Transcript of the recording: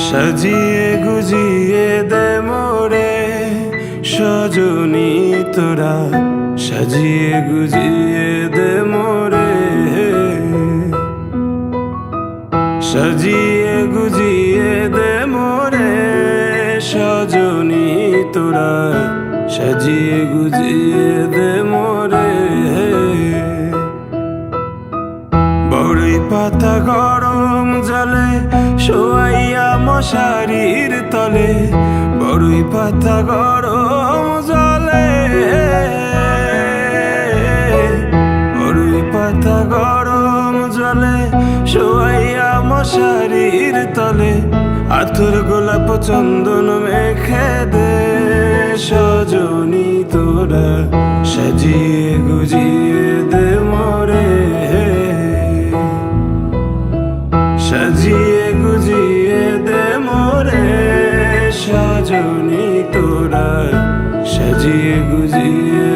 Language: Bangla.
সাজিয়ে গুজিয়ে দে মোরে সজনী তোরা, সাজিয়ে গুজিয়ে দে মোরে, সাজিয়ে গুজিয়ে দে মোরে সজনী তোরা, সাজিয়ে গুজিয়ে দে মোরে। বড়ই পাতা গরম জলে শোয়াইয়া মশারির তলে, বড়ই পাতা গরম জলে, বড়ই পাতা গরম জলে শোয়াইয়া মশারির তলে, আতর গোলাপ চন্দন মেখে দে সজনী তোরা, সাজিয়ে গুজিয়ে দে মোরে, সাজিয়ে গুজিয়ে দে মোরে সজনী তোরা, সাজিয়ে গুজিয়ে